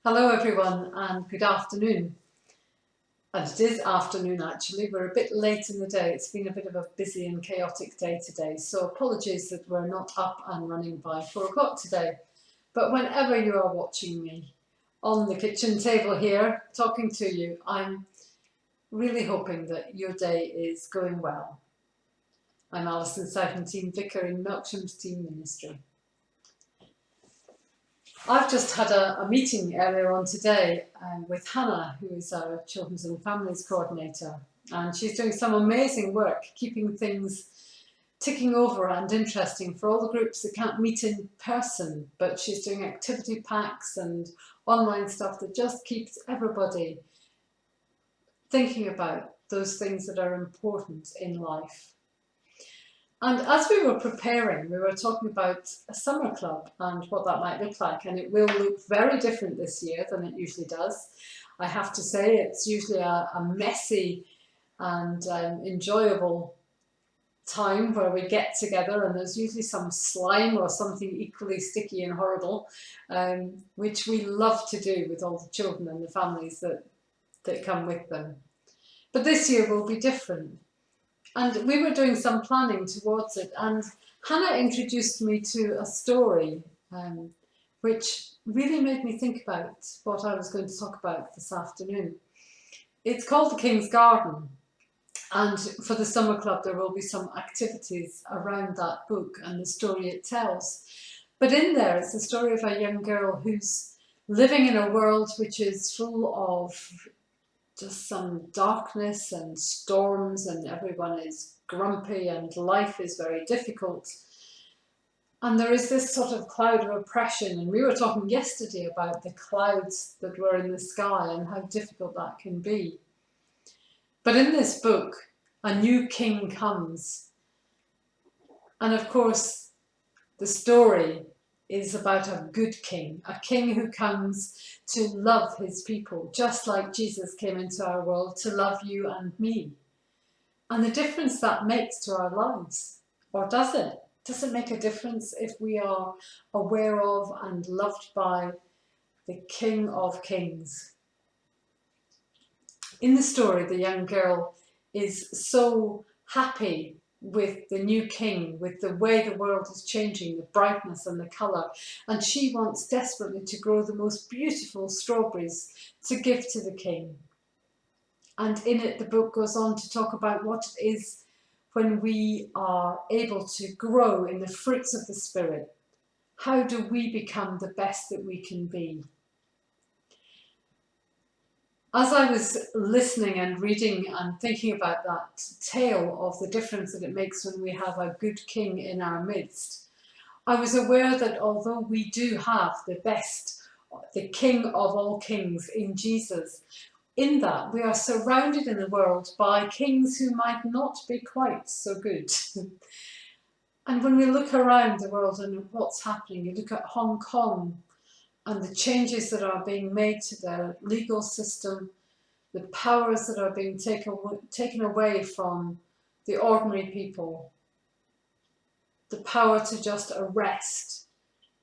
Hello everyone and good afternoon. And it is afternoon actually, we're a bit late in the day. It's been a bit of a busy and chaotic day today, so apologies that we're not up and running by 4 o'clock today. But whenever you are watching me on the kitchen table here talking to you, I'm really hoping that your day is going well. I'm Alison Southentine, Vicar in Melksham's Team Ministry. I've just had a meeting earlier on today with Hannah, who is our Children's and Families Coordinator, and she's doing some amazing work keeping things ticking over and interesting for all the groups that can't meet in person, but she's doing activity packs and online stuff that just keeps everybody thinking about those things that are important in life. And as we were preparing, we were talking about a summer club and what that might look like, and it will look very different this year than it usually does. I have to say it's usually a messy and enjoyable time where we get together, and there's usually some slime or something equally sticky and horrible, which we love to do with all the children and the families that come with them. But this year will be different. And we were doing some planning towards it, and Hannah introduced me to a story which really made me think about what I was going to talk about this afternoon. It's called The King's Garden, and for the summer club there will be some activities around that book and the story it tells. But in there it's the story of a young girl who's living in a world which is full of just some darkness and storms, and everyone is grumpy and life is very difficult. And there is this sort of cloud of oppression, and we were talking yesterday about the clouds that were in the sky and how difficult that can be. But in this book, a new king comes. And of course, the story is about a good king, a king who comes to love his people, just like Jesus came into our world to love you and me. And the difference that makes to our lives, or does it? Does it make a difference if we are aware of and loved by the King of Kings? In the story, the young girl is so happy with the new king, with the way the world is changing, the brightness and the colour, and she wants desperately to grow the most beautiful strawberries to give to the king. And in it the book goes on to talk about what it is when we are able to grow in the fruits of the Spirit. How do we become the best that we can be? As I was listening and reading and thinking about that tale of the difference that it makes when we have a good king in our midst, I was aware that although we do have the best, the King of all kings in Jesus, in that we are surrounded in the world by kings who might not be quite so good. And when we look around the world and what's happening, you look at Hong Kong, and the changes that are being made to their legal system, the powers that are being taken away from the ordinary people, the power to just arrest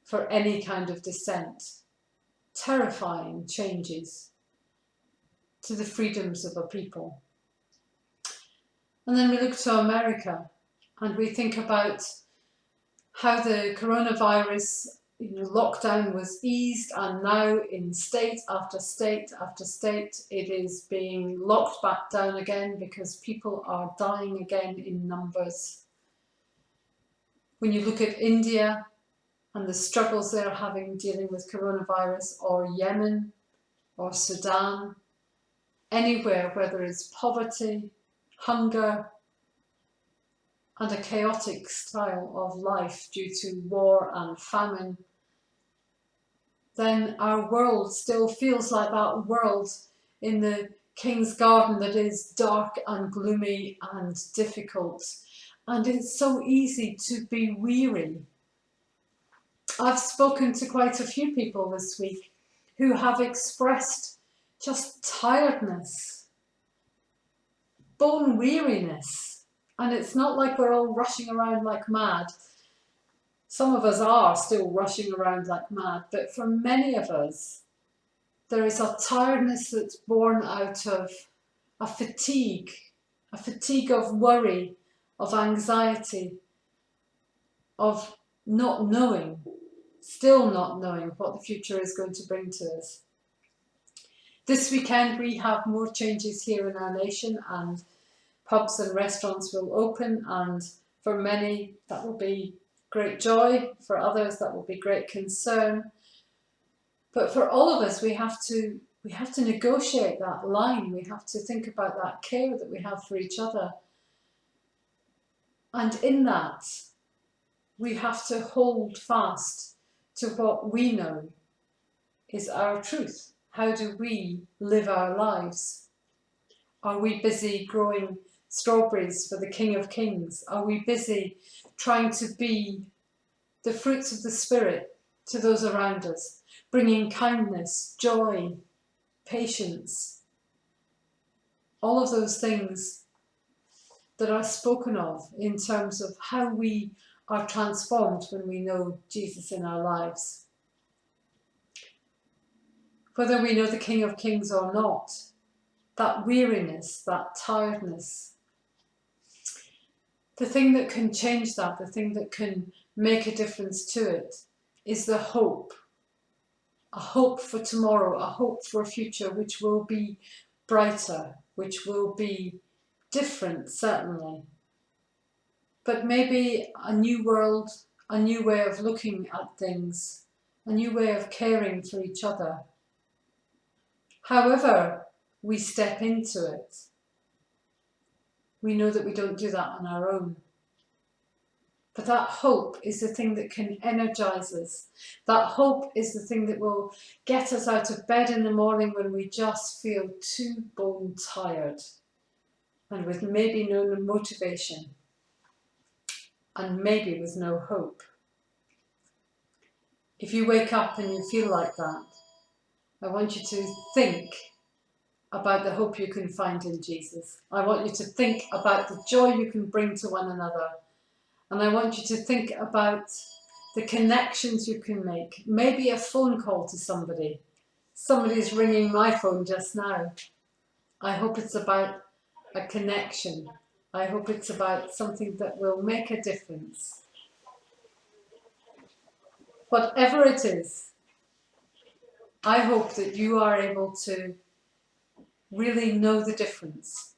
for any kind of dissent, terrifying changes to the freedoms of a people. And then we look to America and we think about how the coronavirus lockdown was eased, and now in state after state after state it is being locked back down again because people are dying again in numbers. When you look at India and the struggles they're having dealing with coronavirus, or Yemen or Sudan, anywhere where there is poverty, hunger and a chaotic style of life due to war and famine, then our world still feels like that world in the King's Garden that is dark and gloomy and difficult. And it's so easy to be weary. I've spoken to quite a few people this week who have expressed just tiredness, bone weariness. And it's not like we're all rushing around like mad. Some of us are still rushing around like mad, but for many of us, There is a tiredness that's born out of a fatigue of worry, of anxiety, of not knowing, still not knowing what the future is going to bring to us. This weekend we have more changes here in our nation, and pubs and restaurants will open, and for many that will be great joy, for others that will be great concern. But for all of us, we have to negotiate that line. We have to think about that care that we have for each other. And in that, we have to hold fast to what we know is our truth. How do we live our lives? Are we busy growing strawberries for the King of Kings? Are we busy trying to be the fruits of the Spirit to those around us, bringing kindness, joy, patience, all of those things that are spoken of in terms of how we are transformed when we know Jesus in our lives? Whether we know the King of Kings or not, that weariness, that tiredness, the thing that can change that, the thing that can make a difference to it, is the hope. A hope for tomorrow, a hope for a future which will be brighter, which will be different, certainly. But maybe a new world, a new way of looking at things, a new way of caring for each other. However we step into it, we know that we don't do that on our own. But that hope is the thing that can energize us. That hope is the thing that will get us out of bed in the morning when we just feel too bone tired and with maybe no motivation and maybe with no hope. If you wake up and you feel like that, I want you to think about the hope you can find in Jesus. I want you to think about the joy you can bring to one another. And I want you to think about the connections you can make. Maybe a phone call to somebody. Somebody's ringing my phone just now. I hope it's about a connection. I hope it's about something that will make a difference. Whatever it is, I hope that you are able to really know the difference,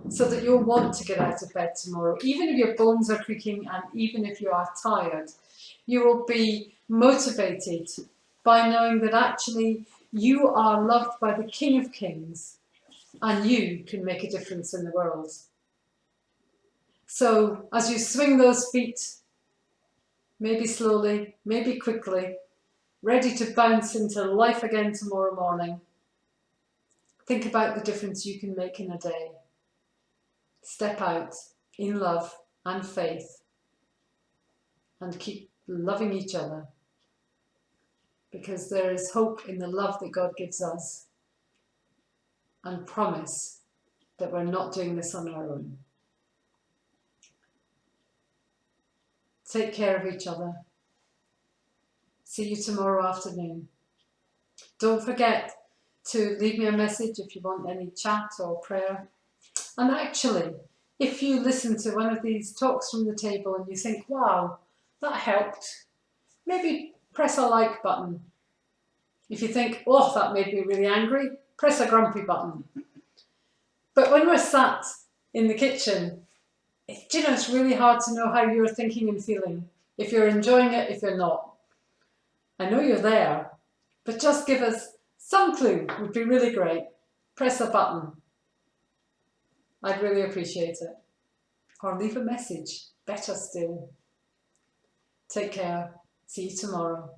so that you'll want to get out of bed tomorrow. Even if your bones are creaking and even if you are tired, you will be motivated by knowing that actually you are loved by the King of Kings and you can make a difference in the world. So as you swing those feet, maybe slowly, maybe quickly, ready to bounce into life again tomorrow morning, think about the difference you can make in a day. Step out in love and faith and keep loving each other, because there is hope in the love that God gives us, and promise that we're not doing this on our own. Take care of each other. See you tomorrow afternoon. Don't forget to leave me a message if you want any chat or prayer. And actually, if you listen to one of these talks from the table and you think, wow, that helped, maybe press a like button. If you think, oh, that made me really angry, press a grumpy button. But when we're sat in the kitchen, it's really hard to know how you're thinking and feeling. If you're enjoying it, if you're not. I know you're there, but just give us some clue, would be really great. Press a button. I'd really appreciate it. Or leave a message, better still. Take care. See you tomorrow.